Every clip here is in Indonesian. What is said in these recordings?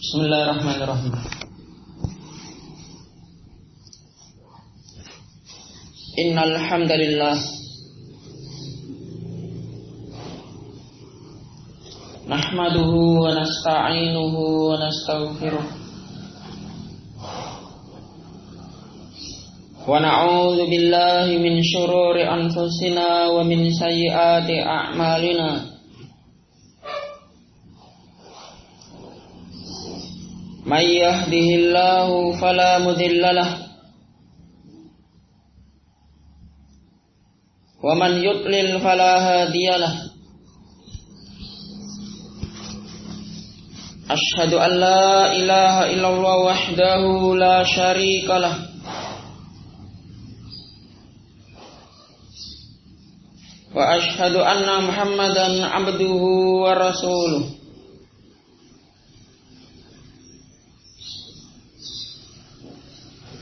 Bismillahirrahmanirrahim. Innal hamdalillah nahmaduhu wa nasta'inuhu wa nastaghfiruh wa na'udzu billahi min syururi anfusina wa min sayyiati a'malina. May yahdihillahu fala mudilla lahu wa man yudlil fala hadiya lahu. Asyhadu an la ilaha illallah wahdahu la syarika lah wa asyhadu anna Muhammadan abduhu wa rasuluh.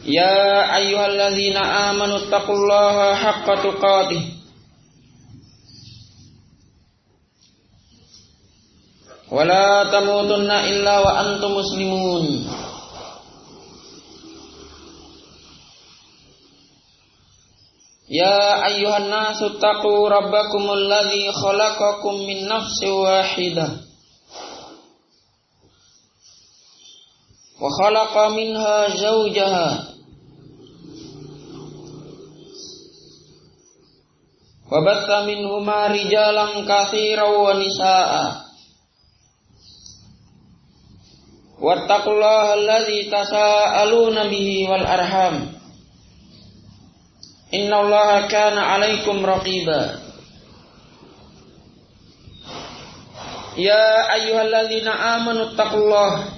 Ya ayyuhalladzina amanu taqullaha haqqa tuqatih wa la tamutunna illa wa antum muslimun. Ya ayyuhan nasu taqu rabbakumul ladzi khalaqakum min nafsin wahidah wa khalaqa minha zawjaha wa batta minhuma rijalan katsiran wa nisaa'a wattaqullaha alladzi tasaaluna bihi wal arham innallaha kana 'alaikum raqiba. Ya ayyuhalladzina amanu taqullaha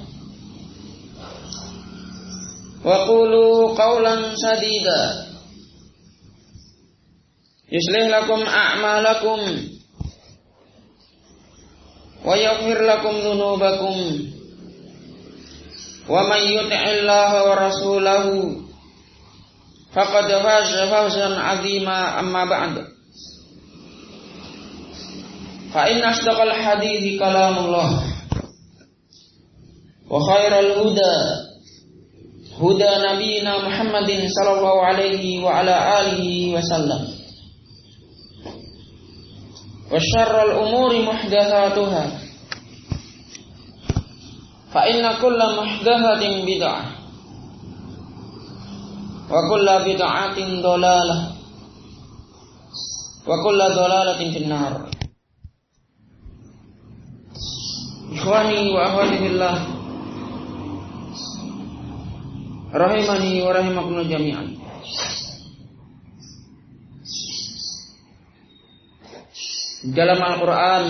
wa qulu qawlan sadida yuslih lakum a'malakum wa yaghfir lakum dhunubakum wa may yuti'illaha wa rasulahu faqad faza fawzan 'azima. Amma ba'd, fa inna asdaqal hadithi kalamullah wa khairal huda huda nabiyina Muhammadin sallallahu alaihi wa ala alihi wa sallam wa syarrul umuri muhdatsatuha fa inna kulla muhdatsatin bid'ah wa kulla bid'atin dhalalah wa kulla dhalalatin finnar. Ikhwani wa akhwati fillah rahimani wa rahimakumullah jami'an. Dalam Al-Quran,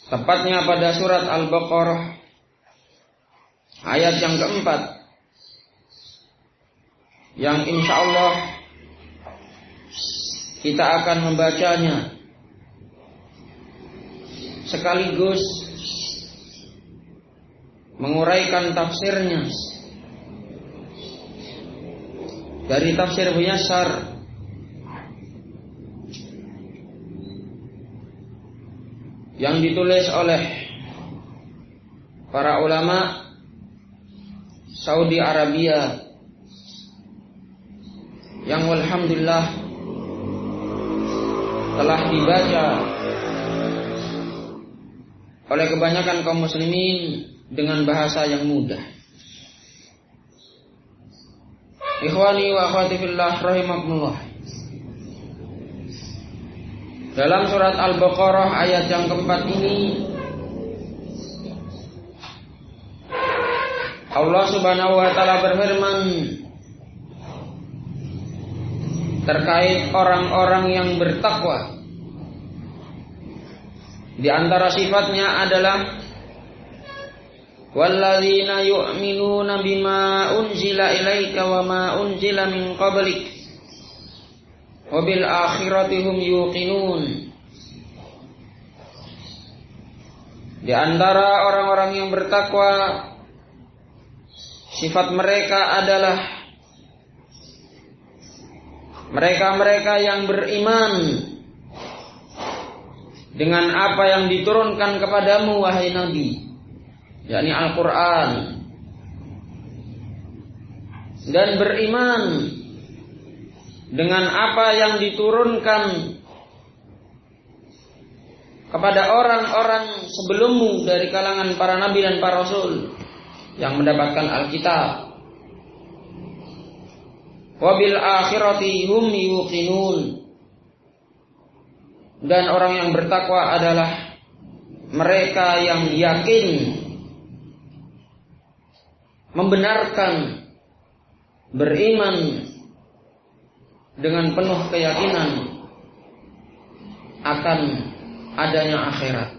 tepatnya pada surat Al-Baqarah ayat yang keempat, yang insya Allah kita akan membacanya sekaligus menguraikan tafsirnya dari tafsir Muyassar yang ditulis oleh para ulama Saudi Arabia yang alhamdulillah telah dibaca oleh kebanyakan kaum muslimin dengan bahasa yang mudah. Ikhwani wa akhwati fillah rahimakumullah. Dalam surat Al-Baqarah ayat yang keempat ini, Allah Subhanahu wa taala berfirman terkait orang-orang yang bertakwa. Di antara sifatnya adalah walladzina yu'minuna bima unzila ilaika wa ma unzila min qablik wa bil akhirati hum yuqinun. Di antara orang-orang yang bertakwa, sifat mereka adalah mereka-mereka yang beriman dengan apa yang diturunkan kepadamu wahai Nabi, yakni Al-Quran, dan beriman dengan apa yang diturunkan kepada orang-orang sebelummu dari kalangan para nabi dan para rasul yang mendapatkan Alkitab. Wabil akhirati hum yuqinun, dan orang yang bertakwa adalah mereka yang yakin, membenarkan, beriman dengan penuh keyakinan akan adanya akhirat.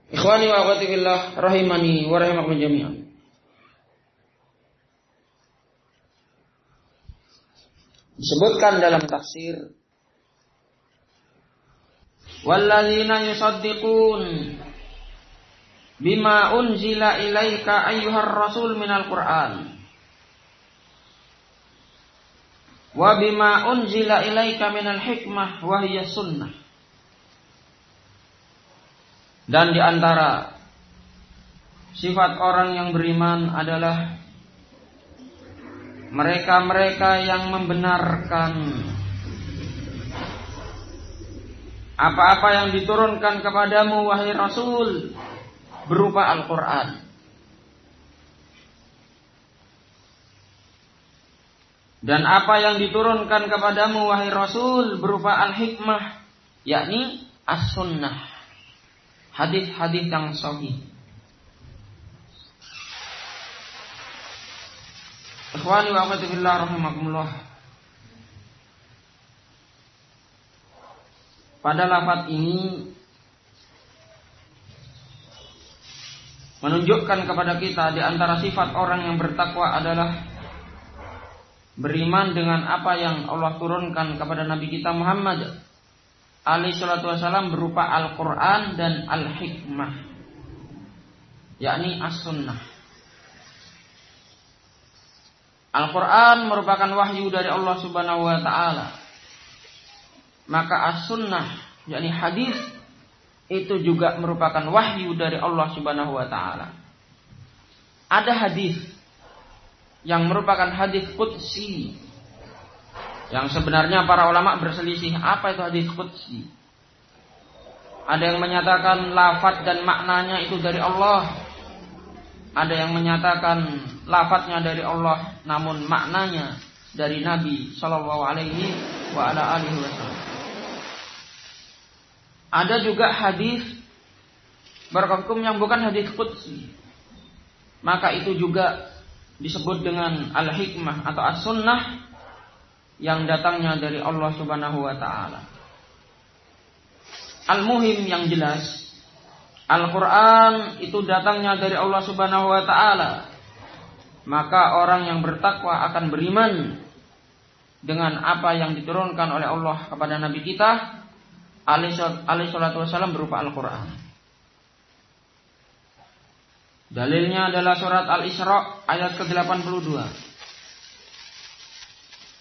Ikhwani wa akhwati fillah rahimani wa rahimakum jami'an. Disebutkan dalam tafsir, walladzina yusaddiqun bima unzila ilaika ayyuhar rasul minal Qur'an wa bima unzila ilaika minal hikmah wa hiya sunnah. Dan di antara sifat orang yang beriman adalah mereka-mereka yang membenarkan apa-apa yang diturunkan kepadamu wahai Rasul berupa Al-Quran, dan apa yang diturunkan kepadamu wahai Rasul berupa Al-Hikmah, yakni As-Sunnah, hadis-hadis yang sahih. Ikhwani wa akhwati fillah rahimakumullah. Pada lafaz ini menunjukkan kepada kita di antara sifat orang yang bertakwa adalah beriman dengan apa yang Allah turunkan kepada Nabi kita Muhammad alaihi salatu wasallam berupa Al-Quran dan Al-Hikmah, yakni As-Sunnah. Al-Quran merupakan wahyu dari Allah Subhanahu wa ta'ala. Maka As-Sunnah, yakni hadis, itu juga merupakan wahyu dari Allah Subhanahu wa ta'ala. Ada hadis yang merupakan hadis qudsi, yang sebenarnya para ulama berselisih apa itu hadis qudsi. Ada yang menyatakan lafaz dan maknanya itu dari Allah. Ada yang menyatakan lafadznya dari Allah, namun maknanya dari Nabi Shallallahu Alaihi Wasallam. Ada juga hadis barakallahu yang bukan hadis qudsi, maka itu juga disebut dengan Al-Hikmah atau As-Sunnah yang datangnya dari Allah Subhanahu Wa Taala. Al-Muhim yang jelas, Al-Quran itu datangnya dari Allah Subhanahu wa ta'ala. Maka orang yang bertakwa akan beriman dengan apa yang diturunkan oleh Allah kepada Nabi kita alaihi salatu wasallam berupa Al-Quran. Dalilnya adalah surat Al-Isra ayat ke-82.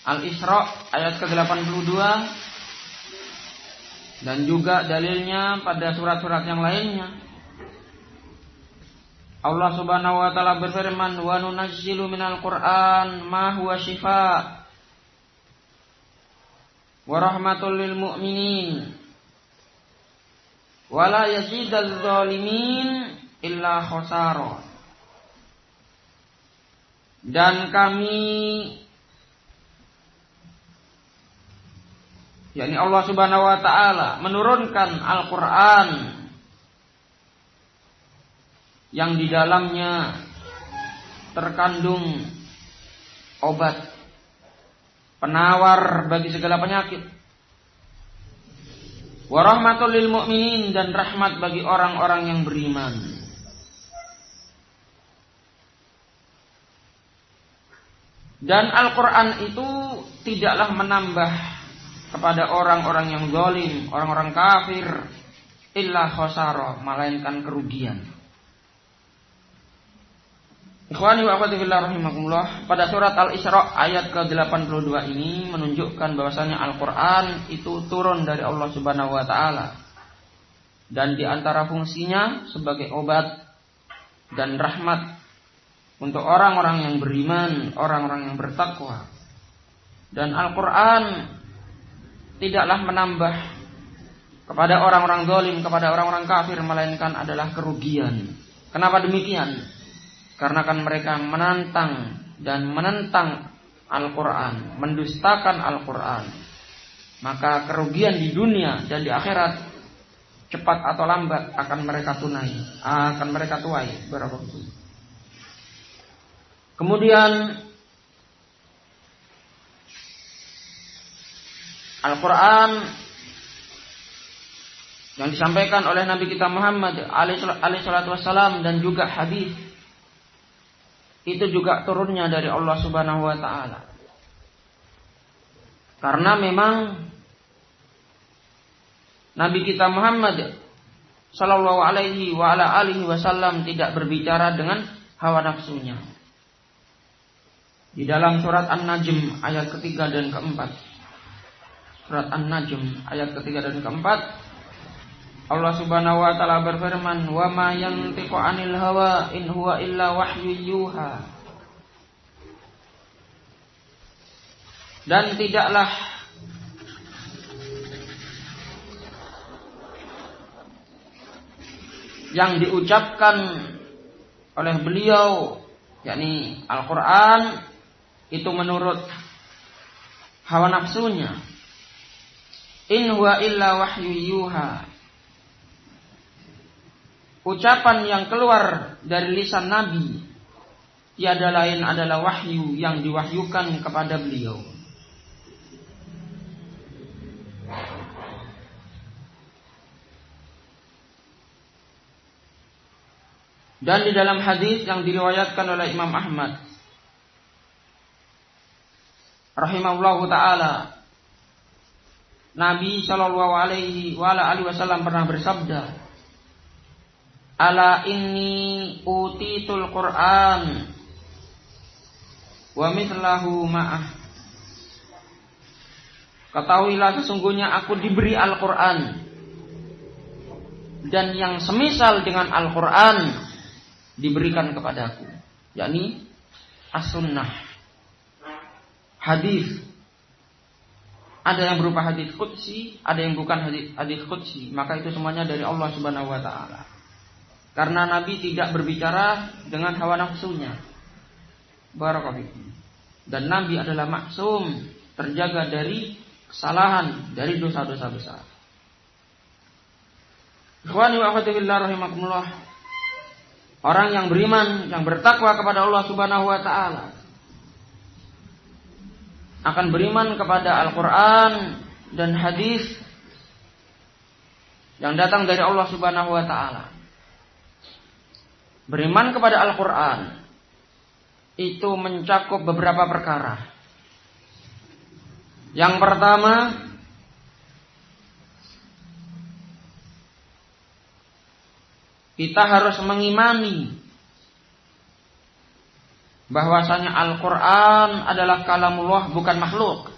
Al-Isra ayat ke-82. Dan juga dalilnya pada surat-surat yang lainnya. Allah Subhanahu wa taala berfirman, "Wa nunazzilu minal Qur'an ma huwa shifaa wa rahmatul lil mu'minin wa la yazidaz zalimin illa khasara." Dan kami, yakni Allah Subhanahu wa ta'ala, menurunkan Al-Quran yang di dalamnya terkandung obat penawar bagi segala penyakit, wa rahmatul lil mu'minin, dan rahmat bagi orang-orang yang beriman. Dan Al-Quran itu tidaklah menambah kepada orang-orang yang zalim, orang-orang kafir, illa khosara, melainkan kerugian. Ikhwani wa akhwati fillah rahimakumullah, pada surat Al-Isra ayat ke-82 ini menunjukkan bahwasanya Al-Qur'an itu turun dari Allah Subhanahu wa taala. Dan di antara fungsinya sebagai obat dan rahmat untuk orang-orang yang beriman, orang-orang yang bertakwa. Dan Al-Qur'an tidaklah menambah kepada orang-orang zalim, kepada orang-orang kafir, melainkan adalah kerugian. Kenapa demikian? Karena kan mereka menantang dan menentang Al-Quran, mendustakan Al-Quran. Maka kerugian di dunia dan di akhirat cepat atau lambat akan mereka tuai. Kemudian Al-Quran yang disampaikan oleh Nabi kita Muhammad alaihi salatu wassalam dan juga hadis itu juga turunnya dari Allah Subhanahu wa taala. Karena memang Nabi kita Muhammad sallallahu alaihi wa ala alihi wasallam tidak berbicara dengan hawa nafsunya. Di dalam surat An-Najm ayat ketiga dan keempat. Surat An-Najm ayat ketiga dan keempat, Allah Subhanahu wa taala berfirman, "Wa ma yantiqu 'anil hawa in huwa illa wahyu yuha." Dan tidaklah yang diucapkan oleh beliau, yakni Al-Qur'an, itu menurut hawa nafsunya. In huwa illa wahyu yuha. Ucapan yang keluar dari lisan Nabi tiada lain adalah wahyu yang diwahyukan kepada beliau. Dan di dalam hadis yang diriwayatkan oleh Imam Ahmad rahimahullahu taala, Nabi sallallahu alaihi wasallam pernah bersabda, "Ala inni utitul Qur'an wa mithlahu ma'ah." Ketahuilah sesungguhnya aku diberi Al-Qur'an dan yang semisal dengan Al-Qur'an diberikan kepadaku, yakni as-sunnah, hadis. Ada yang berupa hadis qudsi, ada yang bukan hadis qudsi, maka itu semuanya dari Allah Subhanahu wa taala. Karena Nabi tidak berbicara dengan hawa nafsunya. Barakallahu. Dan Nabi adalah maksum, terjaga dari kesalahan, dari dosa-dosa besar. Ikhwani wa akhwati fillah rahimakumullah. Orang yang beriman, yang bertakwa kepada Allah Subhanahu wa taala akan beriman kepada Al-Qur'an dan hadis yang datang dari Allah Subhanahu wa taala. Beriman kepada Al-Quran itu mencakup beberapa perkara. Yang pertama, kita harus mengimani bahwasanya Al-Quran adalah kalamullah, bukan makhluk.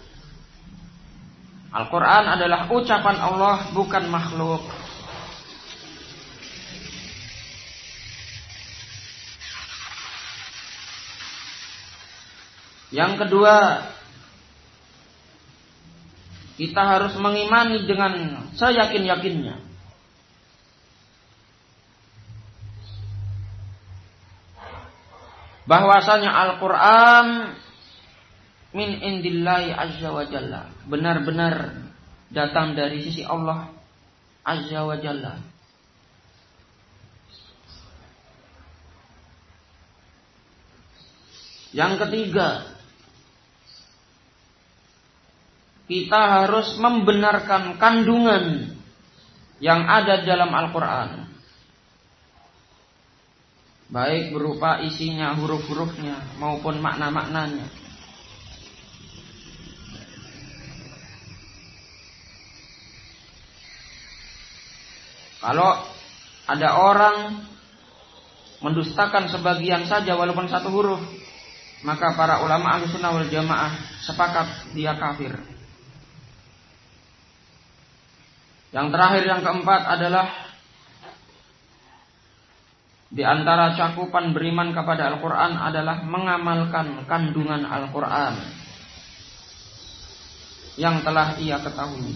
Al-Quran adalah ucapan Allah, bukan makhluk. Yang kedua, kita harus mengimani dengan seyakin-yakinnya bahwasanya Al-Quran min indillahi azza wa jalla, benar-benar datang dari sisi Allah azza wa jalla. Yang ketiga, kita harus membenarkan kandungan yang ada dalam Al-Quran, baik berupa isinya, huruf-hurufnya maupun makna-maknanya. Kalau ada orang mendustakan sebagian saja walaupun satu huruf, maka para ulama Ahlussunnah wal Jamaah sepakat dia kafir. Yang terakhir, yang keempat adalah di antara cakupan beriman kepada Al-Quran adalah mengamalkan kandungan Al-Quran yang telah ia ketahui.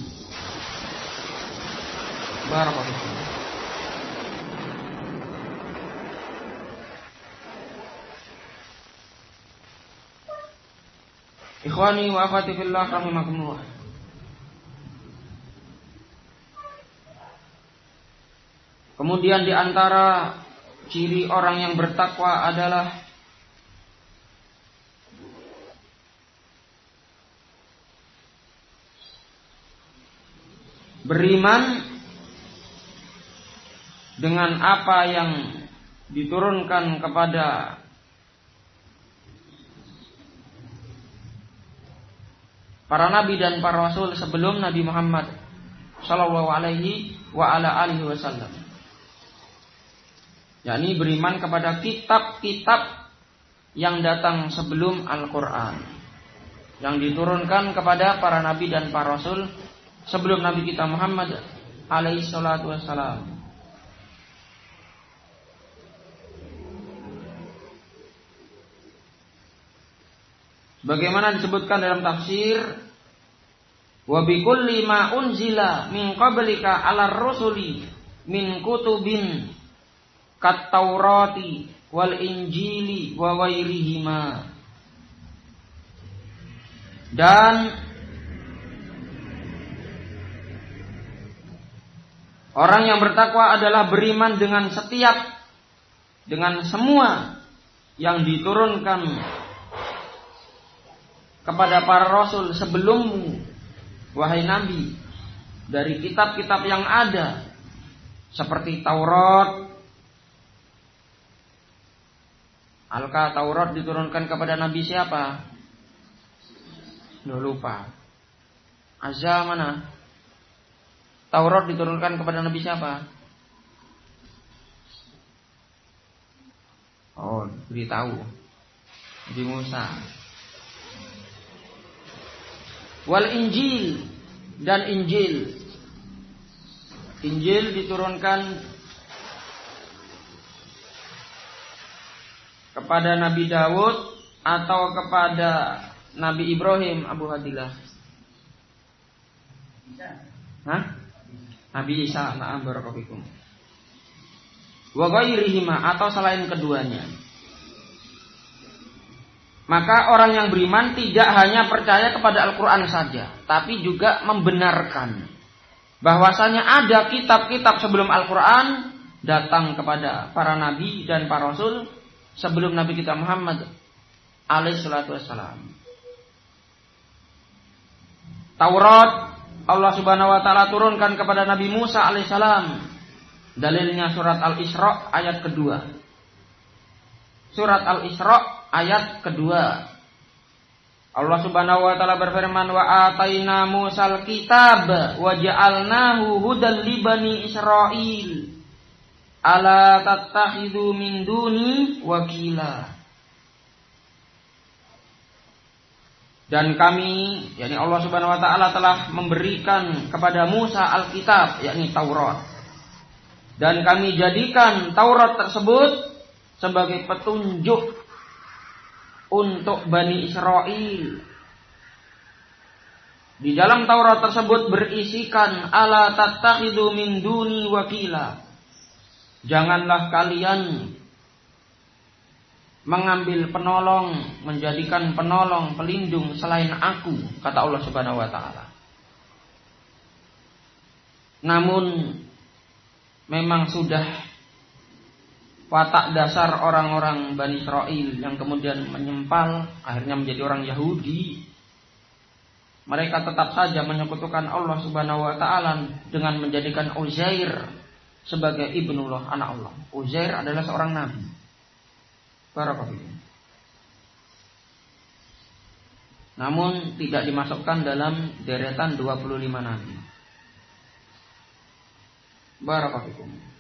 Barakallahu. Ikhwani wa akhwati fillah rahimakumullah. Kemudian di antara ciri orang yang bertakwa adalah beriman dengan apa yang diturunkan kepada para nabi dan para rasul sebelum Nabi Muhammad sallallahu alaihi wa ala alihi wasallam. yakni beriman kepada kitab-kitab yang datang sebelum Al-Quran, yang diturunkan kepada para nabi dan para rasul sebelum Nabi kita Muhammad alaihi salatu wassalam. Bagaimana disebutkan dalam tafsir, wa bikulli ma unzila min qablika 'alar rusuli min kutubin kat Taurati wal Injili wa wairihima. Dan orang yang bertakwa adalah beriman dengan semua yang diturunkan kepada para rasul sebelummu, wahai Nabi, dari kitab-kitab yang ada seperti Taurat. Taurat diturunkan kepada Nabi siapa? Lupa. Azza mana? Taurat diturunkan kepada Nabi siapa? Oh, beritahu. Nabi Musa. Wal Injil dan Injil. Injil diturunkan kepada Nabi Daud atau kepada Nabi Ibrahim, Abu Hadilah? Nabi Isa, na'am barakallahu. Wa ghairihima atau selain keduanya. Maka orang yang beriman tidak hanya percaya kepada Al-Quran saja, tapi juga membenarkan bahwasanya ada kitab-kitab sebelum Al-Quran datang kepada para nabi dan para rasul sebelum Nabi kita Muhammad alaihi salatu wassalam. Taurat Allah subhanahu wa ta'ala turunkan kepada Nabi Musa alaihi salam. Dalilnya surat Al-Isra ayat kedua. Surat Al-Isra ayat kedua. Allah subhanahu wa ta'ala berfirman, wa ataina Musal kitab wa ja'alnahu hudan li bani Israil ala tattakhidhu min duni wakila. Dan kami, yakni Allah subhanahu wa ta'ala telah memberikan kepada Musa Alkitab, yakni Taurat. Dan kami jadikan Taurat tersebut sebagai petunjuk untuk Bani Israel. Di dalam Taurat tersebut berisikan ala tattakhidhu min duni wakila. Janganlah kalian mengambil penolong, menjadikan penolong, pelindung selain aku, kata Allah Subhanahu wa taala. Namun memang sudah watak dasar orang-orang Bani Israel yang kemudian menyempal, akhirnya menjadi orang Yahudi. Mereka tetap saja menyekutukan Allah Subhanahu wa ta'ala dengan menjadikan Uzair sebagai ibnullah, anak Allah. Uzair adalah seorang nabi. Barakallahu. Namun tidak dimasukkan dalam deretan 25 nabi. Barakallahu.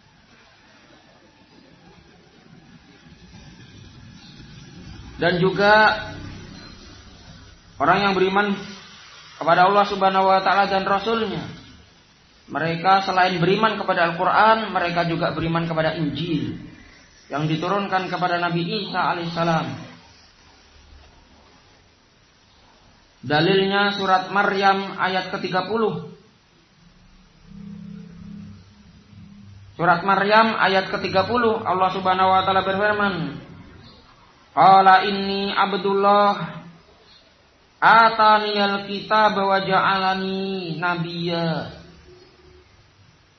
Dan juga orang yang beriman kepada Allah Subhanahu wa taala dan Rasul-Nya, mereka selain beriman kepada Al-Quran, mereka juga beriman kepada Injil yang diturunkan kepada Nabi Isa alaihissalam. Dalilnya surat Maryam ayat ke-30. Surat Maryam ayat ke-30, Allah Subhanahu wa taala berfirman, Qala inni abdullah ataniyal kitab wa ja'alani nabiyya.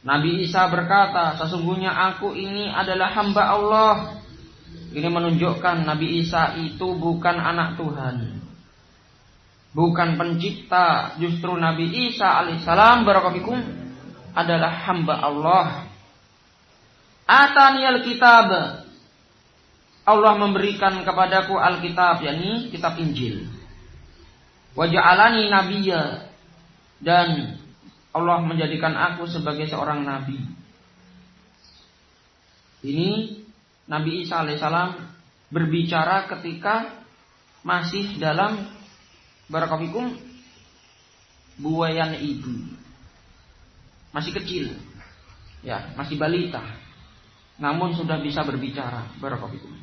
Nabi Isa berkata, sesungguhnya aku ini adalah hamba Allah. Ini menunjukkan Nabi Isa itu bukan anak Tuhan, bukan pencipta. Justru Nabi Isa alaihissalam barakallahu adalah hamba Allah. Ataniyal kitab, Allah memberikan kepadaku Alkitab, yakni kitab Injil. Wa ja'alani nabiyya, dan Allah menjadikan aku sebagai seorang nabi. Ini Nabi Isa alaihissalam berbicara ketika masih dalam barakallahu buayan ibu, masih kecil, ya masih balita, namun sudah bisa berbicara barakallahu.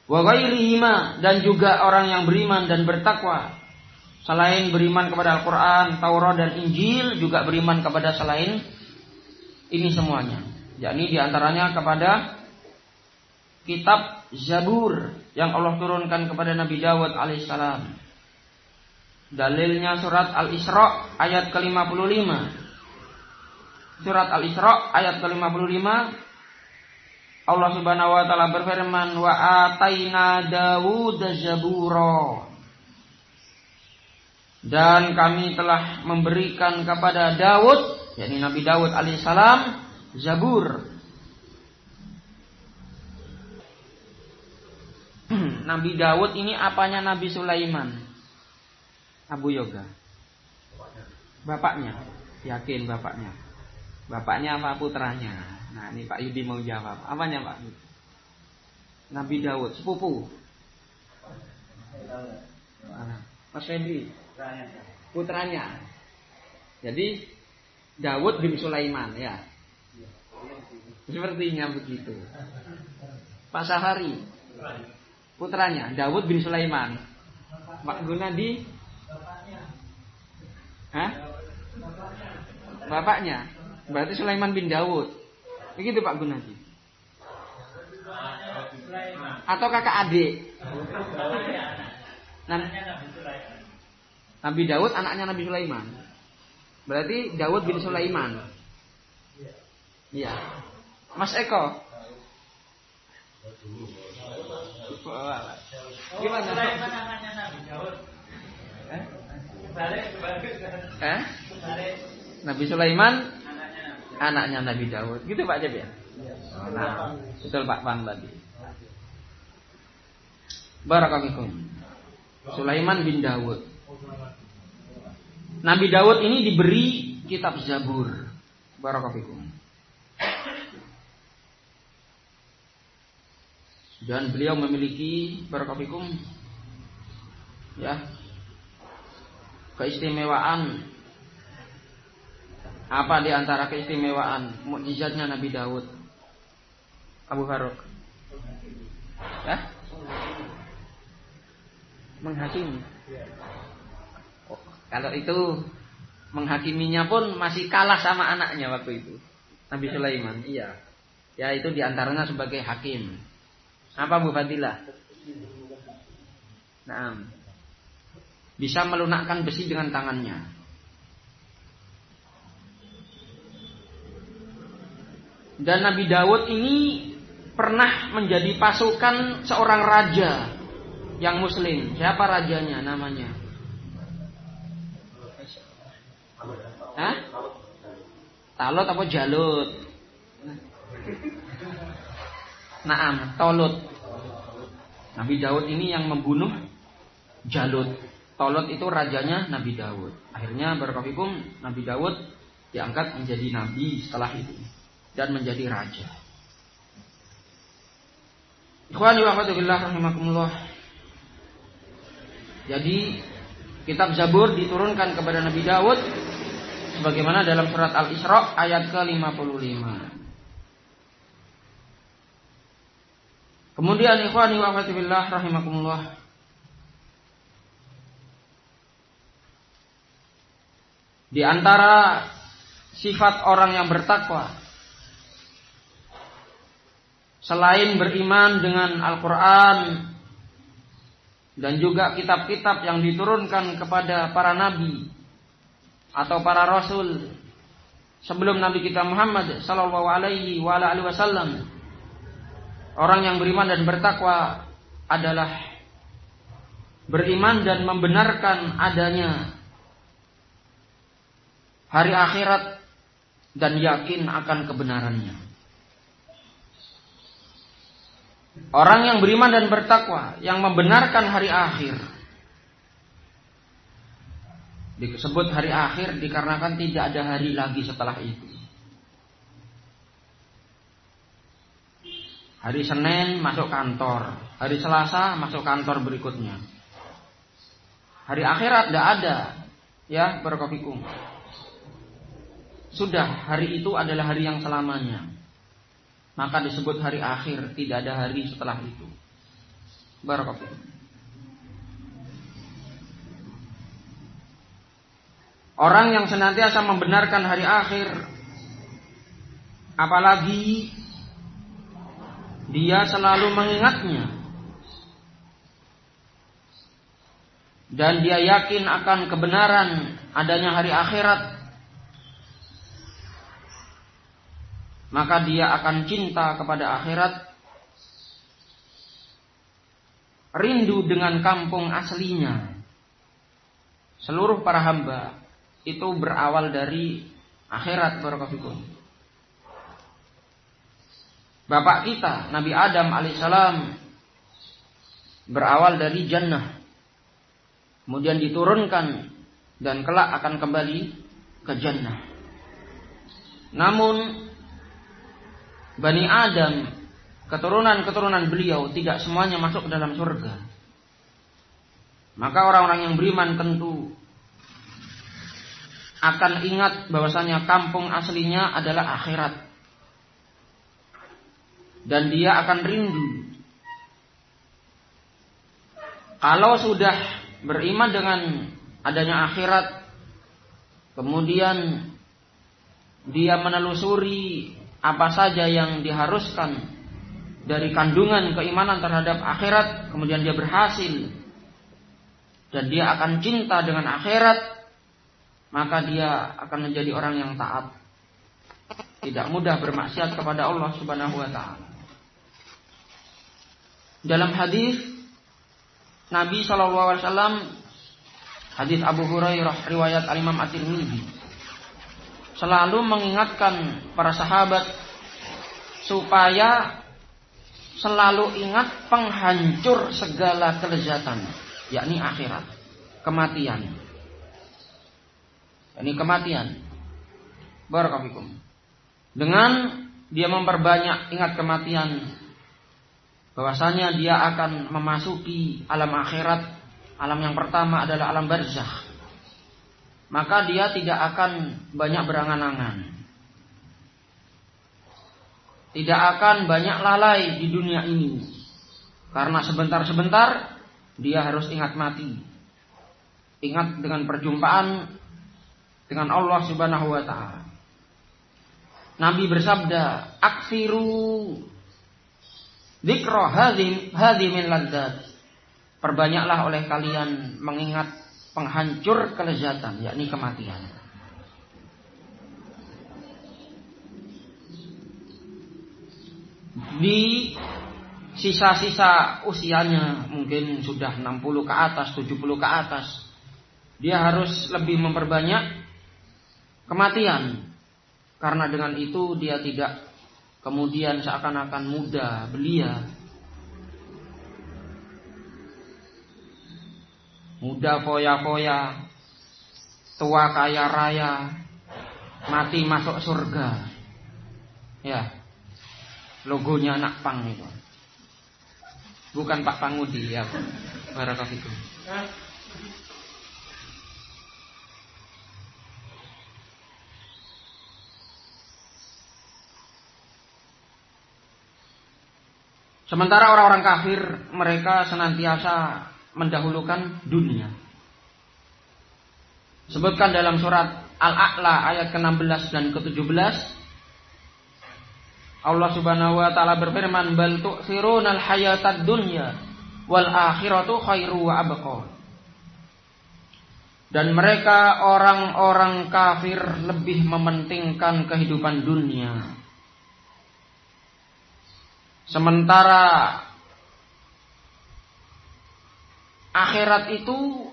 Wa ghairihima, dan juga orang yang beriman dan bertakwa selain beriman kepada Al-Quran, Taurat dan Injil, juga beriman kepada selain ini semuanya, yakni diantaranya kepada kitab Zabur yang Allah turunkan kepada Nabi Dawud alaihissalam. Dalilnya surat Al-Isra ayat ke-55. Surat Al-Isra ayat ke-55, Allah Subhanahu wa taala berfirman, wa ataina Dawud zabura, dan kami telah memberikan kepada Daud, yakni Nabi Daud alaihissalam, Zabur. Nabi Daud ini apanya Nabi Sulaiman? Abu Yoga. Bapaknya. Yakin bapaknya. Bapaknya apa putranya? Nah, ini Pak Yudi mau jawab. Apanya Pak? Nabi Daud, sepupu. Mas Fendi, putranya. Jadi Daud bin Sulaiman, ya. Sepertinya begitu. Pak Sahari, putranya Daud bin Sulaiman. Pak Gunadi, bapaknya. Berarti Sulaiman bin Daud. Begitu Pak Gunadi. Atau kakak adik. Nabi Daud anaknya Nabi Sulaiman. Berarti Daud bin Sulaiman. Iya. Mas Eko. Gimana? Sulaiman anaknya Nabi Daud. Nabi Sulaiman anaknya Nabi Daud. Gitu Pak Jeb ya? Nah, betul Pak Bang tadi. Barakallahu. Sulaiman bin Daud. Nabi Daud ini diberi kitab Zabur. Barakallahu. Dan beliau memiliki barakallahu ya keistimewaan. Apa di antara keistimewaan mukjizatnya Nabi Daud? Abu Faruk. Ya? Menghakimi. Oh, kalau itu menghakiminya pun masih kalah sama anaknya waktu itu, Nabi Sulaiman. Iya. Ya itu di antaranya sebagai hakim. Apa Bu Fadilah? Nah, bisa melunakkan besi dengan tangannya. Dan Nabi Daud ini pernah menjadi pasukan seorang raja yang muslim. Siapa rajanya namanya? Talut apa Jalut? Naam, Tolut. Nabi Daud ini yang membunuh Jalut. Tolut itu rajanya Nabi Daud. Akhirnya barakallahu Nabi Daud diangkat menjadi nabi setelah itu dan menjadi raja. Ikhwani wa akhwati rahimakumullah. Jadi kitab Zabur diturunkan kepada Nabi Daud sebagaimana dalam surat Al-Isra ayat ke-55. Kemudian ikhwani wa akhwati rahimakumullah, di antara sifat orang yang bertakwa selain beriman dengan Al-Quran dan juga kitab-kitab yang diturunkan kepada para nabi atau para rasul sebelum Nabi kita Muhammad sallallahu alaihi wasallam, orang yang beriman dan bertakwa adalah beriman dan membenarkan adanya hari akhirat dan yakin akan kebenarannya. Orang yang beriman dan bertakwa yang membenarkan hari akhir, disebut hari akhir dikarenakan tidak ada hari lagi setelah itu. Hari Senin masuk kantor, hari Selasa masuk kantor berikutnya. Hari akhirat tidak ada, ya barakallahu. Sudah, hari itu adalah hari yang selamanya. Maka disebut hari akhir, tidak ada hari setelah itu. Barakallahu. Orang yang senantiasa membenarkan hari akhir, apalagi dia selalu mengingatnya dan dia yakin akan kebenaran adanya hari akhirat, maka dia akan cinta kepada akhirat, rindu dengan kampung aslinya. Seluruh para hamba itu berawal dari akhirat, barakallahu. Bapak kita Nabi Adam alaihissalam berawal dari jannah, kemudian diturunkan dan kelak akan kembali ke jannah. Namun Bani Adam, keturunan-keturunan beliau tidak semuanya masuk ke dalam surga. Maka orang-orang yang beriman tentu akan ingat bahwasanya kampung aslinya adalah akhirat. Dan dia akan rindu. Kalau sudah beriman dengan adanya akhirat, kemudian dia menelusuri apa saja yang diharuskan dari kandungan keimanan terhadap akhirat, kemudian dia berhasil dan dia akan cinta dengan akhirat, maka dia akan menjadi orang yang taat, tidak mudah bermaksiat kepada Allah Subhanahu wa taala. Dalam hadis Nabi sallallahu alaihi wasallam, hadis Abu Hurairah riwayat Al-Imam At-Tirmidzi, selalu mengingatkan para sahabat supaya selalu ingat penghancur segala kelezatan, yakni akhirat, kematian. Ini kematian. Barakallahu fikum. Dengan dia memperbanyak ingat kematian, bahwasanya dia akan memasuki alam akhirat. Alam yang pertama adalah alam barzakh. Maka dia tidak akan banyak berangan-angan, tidak akan banyak lalai di dunia ini, karena sebentar-sebentar dia harus ingat mati, ingat dengan perjumpaan dengan Allah Subhanahu wa taala. Nabi bersabda, "Aktsiru dzikra hadhi min ladzat." Perbanyaklah oleh kalian mengingat penghancur kelezatan, yakni kematian. Di sisa-sisa usianya, mungkin sudah 60 ke atas, 70 ke atas, dia harus lebih memperbanyak kematian. Karena dengan itu dia tidak kemudian seakan-akan muda, belia. Muda foya-foya, tua kaya raya, mati masuk surga. Ya, logonya anak pang itu. bukan Pak Pangudi ya. Barakallahu. Sementara orang-orang kafir mereka senantiasa mendahulukan dunia. Sebutkan dalam surat Al-A'la ayat ke-16 dan ke-17. Allah Subhanahu wa taala berfirman, "Bal tu'thirunal hayatad dunya wal akhiratu khairu wa abqa." Dan mereka orang-orang kafir lebih mementingkan kehidupan dunia. Sementara akhirat itu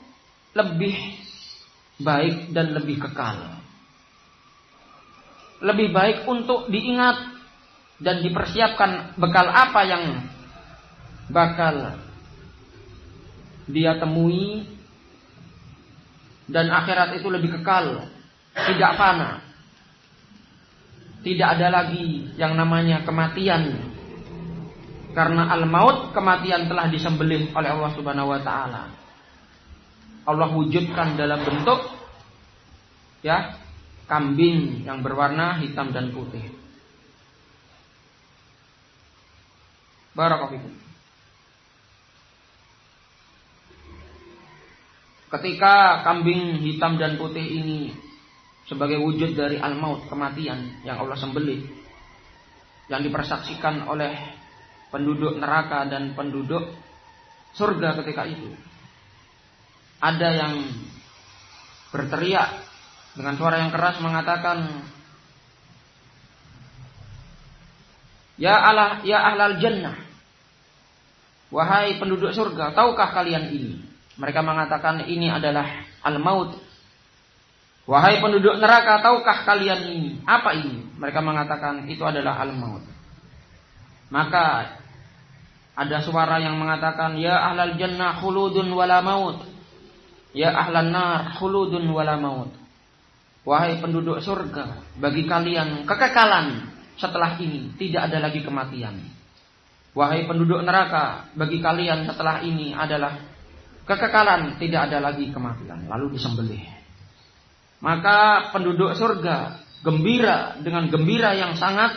lebih baik dan lebih kekal. Lebih baik untuk diingat dan dipersiapkan bekal apa yang bakal dia temui. Dan akhirat itu lebih kekal, tidak fana. Tidak ada lagi yang namanya kematian. Karena al-maut, kematian telah disembelih oleh Allah Subhanahu wa taala. Allah wujudkan dalam bentuk kambing yang berwarna hitam dan putih. Barakallahu. Ketika kambing hitam dan putih ini sebagai wujud dari al-maut, kematian yang Allah sembelih, yang dipersaksikan oleh penduduk neraka dan penduduk surga ketika itu. Ada yang berteriak dengan suara yang keras mengatakan, Ya ahlal jannah, wahai penduduk surga, tahukah kalian ini? Mereka mengatakan ini adalah al-maut. Wahai penduduk neraka, tahukah kalian ini? Apa ini? Mereka mengatakan itu adalah al-maut. Maka ada suara yang mengatakan, Ya ahlal jannah khuludun wala maut. Ya ahlan nar khuludun wala maut. Wahai penduduk surga, bagi kalian kekekalan setelah ini, tidak ada lagi kematian. Wahai penduduk neraka, bagi kalian setelah ini adalah kekekalan, tidak ada lagi kematian. Lalu disembelih. Maka penduduk surga gembira dengan gembira yang sangat.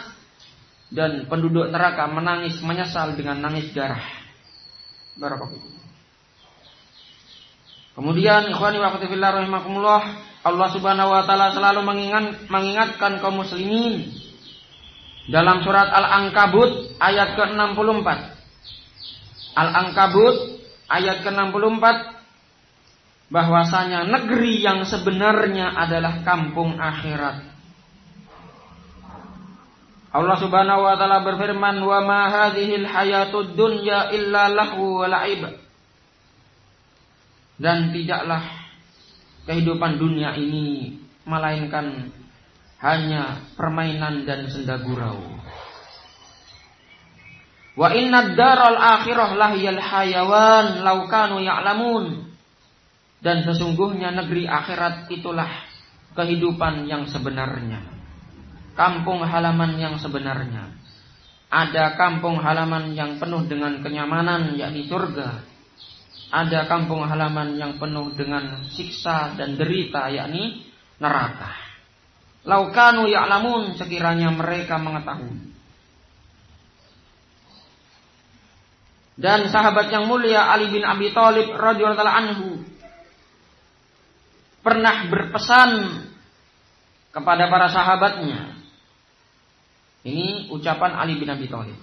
Dan penduduk neraka menangis menyesal dengan nangis darah. Barakallahu. Kemudian ikhwani wa akhwati fillah rahimakumullah, Allah Subhanahu wa taala selalu mengingatkan kaum muslimin dalam surat Al-Ankabut ayat ke-64. Al-Ankabut ayat ke-64 bahwasanya negeri yang sebenarnya adalah kampung akhirat. Allah Subhanahu wa taala berfirman, "Wa ma hadhil hayatud dunya illa lahu wa la'ib." Dan tidaklah kehidupan dunia ini melainkan hanya permainan dan senda gurau. Wa innad daral akhirah lahiyal hayawan law kanu ya'lamun. Dan sesungguhnya negeri akhirat itulah kehidupan yang sebenarnya. Kampung halaman yang sebenarnya. Ada kampung halaman yang penuh dengan kenyamanan, yakni surga. Ada kampung halaman yang penuh dengan siksa dan derita, yakni neraka. Laukanu ya'lamun, sekiranya mereka mengetahui. Dan sahabat yang mulia Ali bin Abi Thalib radhiyallahu anhu pernah berpesan kepada para sahabatnya. Ini ucapan Ali bin Abi Thalib.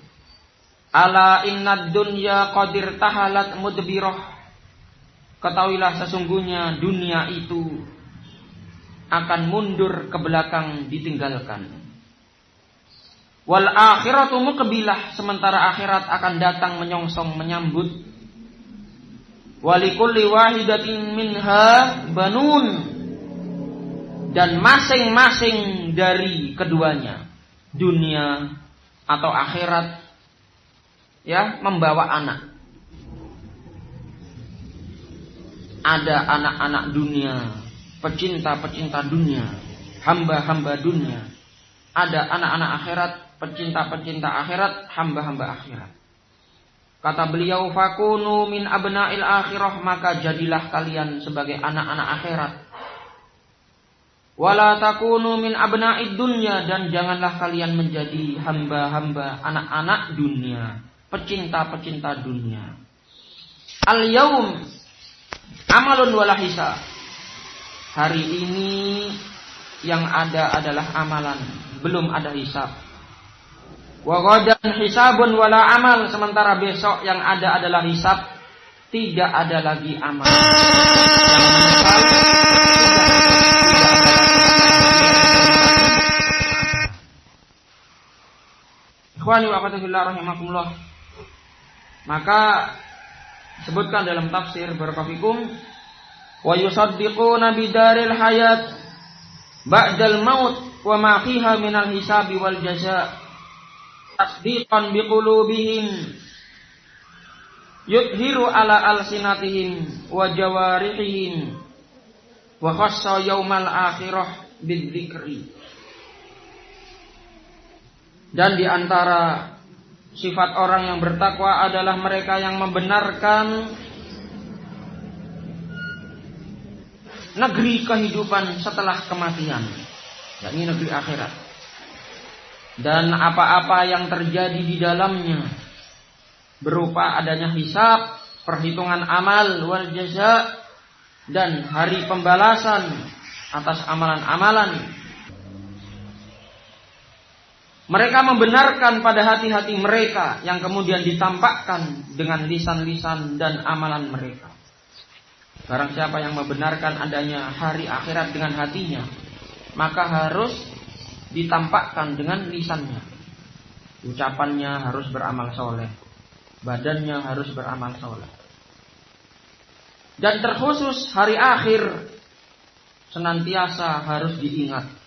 Ala innad dunya qadir tahalat mudbirah. Ketahuilah sesungguhnya dunia itu akan mundur ke belakang ditinggalkan. Wal akhiratu muqbilah, sementara akhirat akan datang menyongsong menyambut. Walikulli wahidatin minha banun, dan masing-masing dari keduanya, dunia atau akhirat, membawa anak. Ada anak-anak dunia, pecinta-pecinta dunia, hamba-hamba dunia. Ada anak-anak akhirat, pecinta-pecinta akhirat, hamba-hamba akhirat. Kata beliau, fakunu min abna'il akhirah, maka jadilah kalian sebagai anak-anak akhirat. Wala takunu min abna'id dunya, dan janganlah kalian menjadi hamba-hamba anak-anak dunia, pecinta-pecinta dunia. Al-yaum amalun wala hisab. Hari ini yang ada adalah amalan, belum ada hisab. Wa ghadan hisabun wala amal, sementara besok yang ada adalah hisab, tidak ada lagi amal. Ikhwani wa akhwati fillah rahimakumullah. Maka sebutkan dalam tafsir barakallahu wa yusaddiquna bidaril hayat ba'dal maut wa ma fiha minal hisabi wal jazaa tasdiqan biqulubihim yudhiru ala alsinatihim wa jawarihim wa khassa yaumal akhirah bidzikri. Dan di antara sifat orang yang bertakwa adalah mereka yang membenarkan negeri kehidupan setelah kematian, yakni negeri akhirat, dan apa-apa yang terjadi di dalamnya berupa adanya hisab, perhitungan amal wal jaza, dan hari pembalasan atas amalan-amalan. Mereka membenarkan pada hati-hati mereka yang kemudian ditampakkan dengan lisan-lisan dan amalan mereka. Barang siapa yang membenarkan adanya hari akhirat dengan hatinya, maka harus ditampakkan dengan lisannya. Ucapannya harus beramal soleh, badannya harus beramal soleh. Dan terkhusus hari akhir senantiasa harus diingat.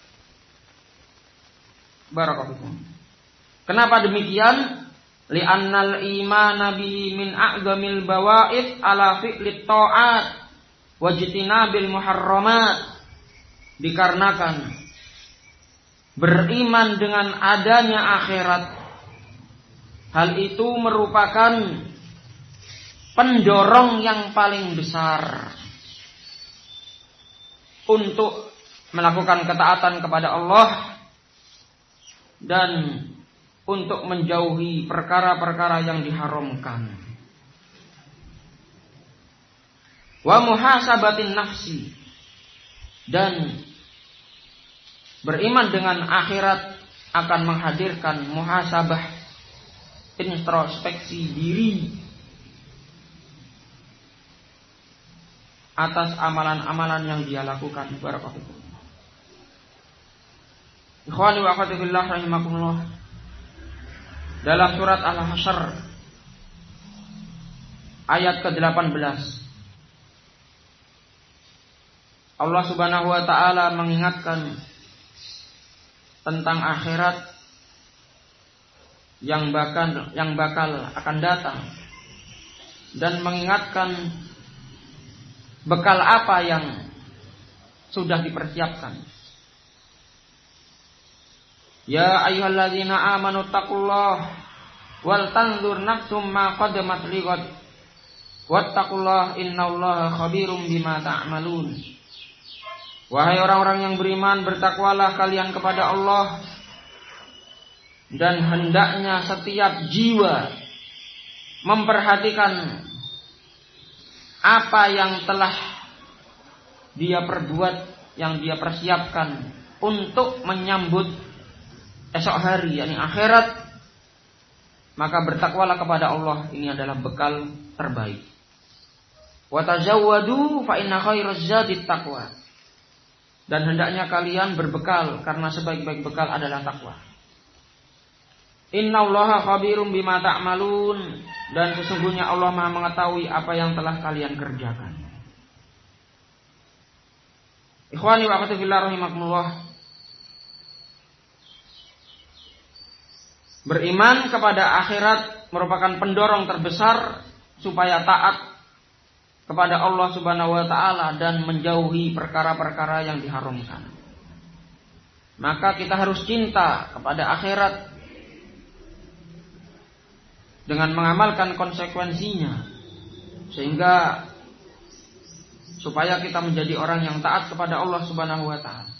Barakallahu. Kenapa demikian? Li'annal imana bihi min a'zamil bawa'id ala fi'lit ta'at wajtinabil muharramat. Dikarenakan beriman dengan adanya akhirat, hal itu merupakan pendorong yang paling besar untuk melakukan ketaatan kepada Allah dan untuk menjauhi perkara-perkara yang diharamkan. Wa muhasabatin nafsi, dan beriman dengan akhirat akan menghadirkan muhasabah, introspeksi diri atas amalan-amalan yang dia lakukan. Barakallahu. Ikhwani wa akhwati fillah rahimakumullah. Dalam surat Al-Hasyr ayat ke-18, Allah Subhanahu wa taala mengingatkan tentang akhirat yang bakal akan datang, dan mengingatkan bekal apa yang sudah dipersiapkan. Ya ayyuhalladzina amanu taqullaha wal tanzur nafsum ma qaddamat lighad wattaqullaha innallaha khabirum bima ta'malun. Wahai orang-orang yang beriman, bertakwalah kalian kepada Allah, dan hendaknya setiap jiwa memperhatikan apa yang telah dia perbuat, yang dia persiapkan untuk menyambut esok hari, yakni akhirat. Maka bertakwalah kepada Allah, ini adalah bekal terbaik. Wa tazawwadu fa inna khairaz zadit taqwa. Dan hendaknya kalian berbekal, karena sebaik-baik bekal adalah takwa. Innallaha khabirum bima ta'malun, dan sesungguhnya Allah Maha mengetahui apa yang telah kalian kerjakan. Ikhwani wa akhwati fillah rahimakumullah. Beriman kepada akhirat merupakan pendorong terbesar supaya taat kepada Allah Subhanahu wa taala dan menjauhi perkara-perkara yang diharamkan. Maka kita harus cinta kepada akhirat dengan mengamalkan konsekuensinya, sehingga supaya kita menjadi orang yang taat kepada Allah Subhanahu wa taala.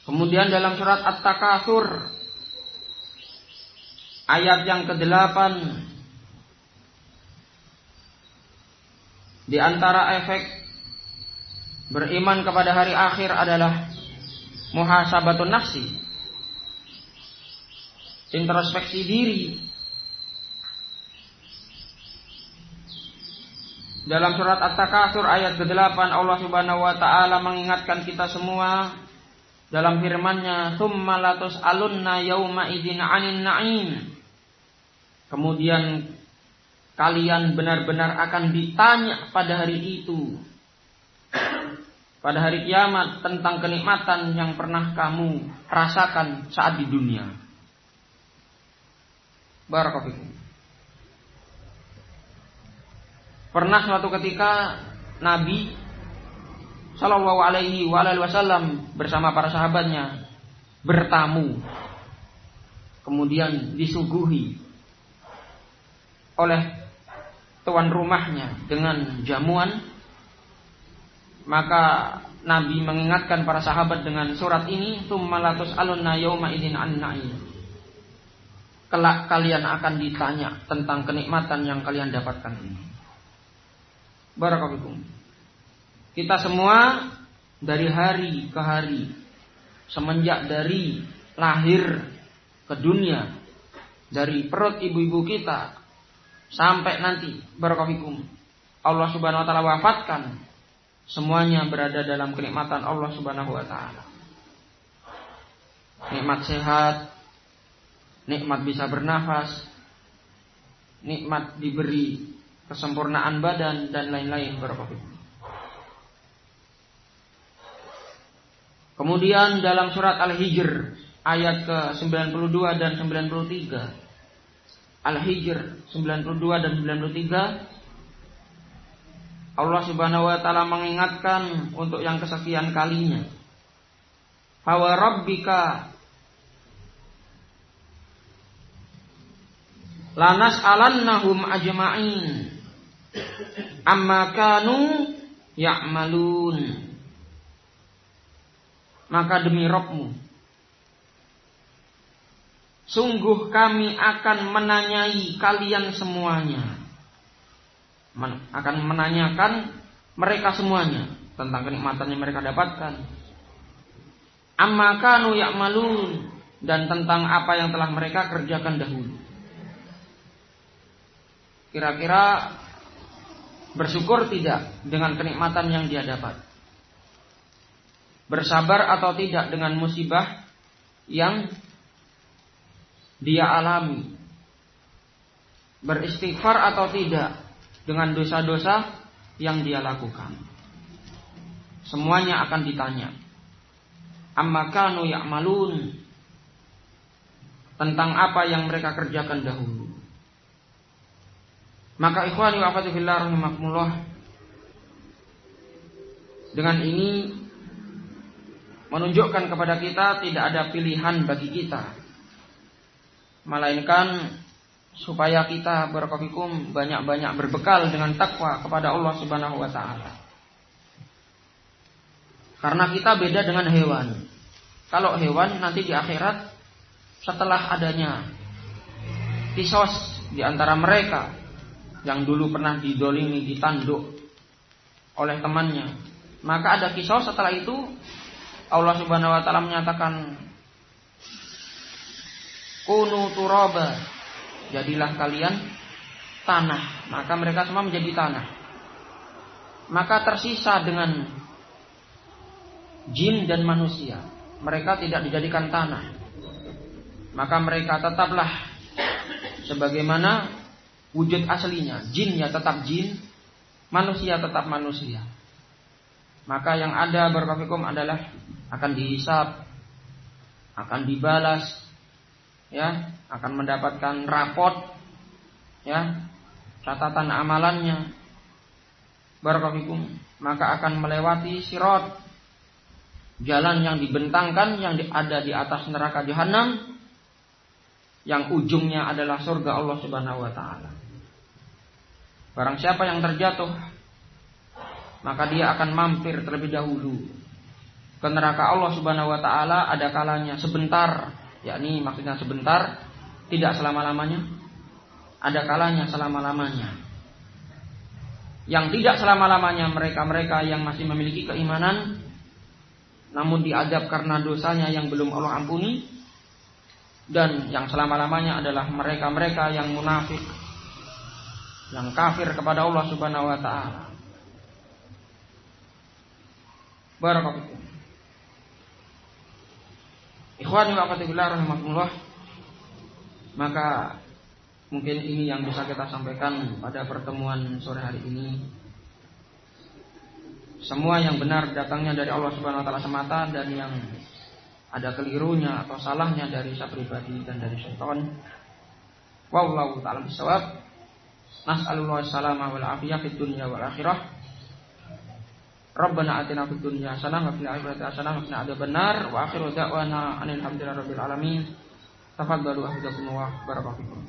Kemudian dalam surat At-Takatsur ayat yang ke-8, di antara efek beriman kepada hari akhir adalah muhasabatun nafsi, introspeksi diri. Dalam surat At-Takatsur ayat ke-8 Allah Subhanahu wa taala mengingatkan kita semua dalam firman-Nya, "Tsumma latus'alunna yauma idzin 'anin na'im." Kemudian kalian benar-benar akan ditanya pada hari itu, pada hari kiamat, tentang kenikmatan yang pernah kamu rasakan saat di dunia. Barakallahu fikum. Pernah suatu ketika Nabi Shallallahu alaihi wasallam bersama para sahabatnya bertamu, kemudian disuguhi oleh tuan rumahnya dengan jamuan. Maka Nabi mengingatkan para sahabat dengan surat ini, "Tsumma latus'alunna yauma idzin 'anin na'im." Kelak kalian akan ditanya tentang kenikmatan yang kalian dapatkan ini. Barakallahu fikum. Kita semua dari hari ke hari, semenjak dari lahir ke dunia, dari perut ibu-ibu kita sampai nanti barakallahu fikum Allah Subhanahu wa taala wafatkan, semuanya berada dalam kenikmatan Allah Subhanahu wa taala. Nikmat sehat, nikmat bisa bernafas, nikmat diberi kesempurnaan badan dan lain-lain barakallahu fikum. Kemudian dalam surat Al-Hijr ayat ke-92 dan 93, Al-Hijr 92 dan 93, Allah Subhanahu wa taala mengingatkan untuk yang kesekian kalinya, "Fa wa rabbika lanas'alannahum ajma'in amma kanu ya'malun." Maka demi Rabb-Mu, sungguh kami akan menanyai kalian semuanya, akan menanyakan mereka semuanya tentang kenikmatan yang mereka dapatkan. Amma kanu ya'malun, dan tentang apa yang telah mereka kerjakan dahulu. Kira-kira bersyukur tidak dengan kenikmatan yang dia dapat? Bersabar atau tidak dengan musibah yang dia alami? Beristighfar atau tidak dengan dosa-dosa yang dia lakukan? Semuanya akan ditanya. Amma kanu ya'malun, tentang apa yang mereka kerjakan dahulu. Maka ikhwani wa akhwati fillah rahimakumullah, dengan ini menunjukkan kepada kita tidak ada pilihan bagi kita, melainkan supaya kita barakallahu fikum banyak-banyak berbekal dengan takwa kepada Allah Subhanahu wa taala. Karena kita beda dengan hewan. Kalau hewan nanti di akhirat, setelah adanya kisos di antara mereka yang dulu pernah didolimi, ditanduk oleh temannya, maka ada kisos. Setelah itu Allah Subhanahu wa taala menyatakan, "Kunu turaba," jadilah kalian tanah. Maka mereka semua menjadi tanah. Maka tersisa dengan jin dan manusia. Mereka tidak dijadikan tanah. Maka mereka tetaplah sebagaimana wujud aslinya. Jin ya tetap jin, manusia tetap manusia. Maka yang ada barakallahu fikum adalah akan dihisab, akan dibalas, ya, akan mendapatkan rapot, ya, catatan amalannya. Barakallahu fikum, maka akan melewati sirat, jalan yang dibentangkan yang ada di atas neraka jahanam, yang ujungnya adalah surga Allah Subhanahu wa taala. Barang siapa yang terjatuh, maka dia akan mampir terlebih dahulu ke neraka Allah Subhanahu wa taala, ada kalanya sebentar, yakni maksudnya sebentar, tidak selama-lamanya. Ada kalanya selama-lamanya. Yang tidak selama-lamanya mereka-mereka yang masih memiliki keimanan namun diazab karena dosanya yang belum Allah ampuni. Dan yang selama-lamanya adalah mereka-mereka yang munafik, yang kafir kepada Allah Subhanahu wa taala. Barakallahu. Ikhwani wa akhwati fillah rahimakumullah. Maka mungkin ini yang bisa kita sampaikan pada pertemuan sore hari ini. Semua yang benar datangnya dari Allah Subhanahu wa taala semata, dan yang ada kelirunya atau salahnya dari saya pribadi dan dari syaitan. Wallahu ta'ala bisawab. Nas'alullah salama wal afiyah fid dunya wal akhirah. Rabbana atina fid dunya hasanah wa fil akhirati hasanah wa qina adzabannar. Wa akhiru da'wana anil hamdulillahi rabbil alamin. Tafaddalu ahdakumullah barakallahu fikum.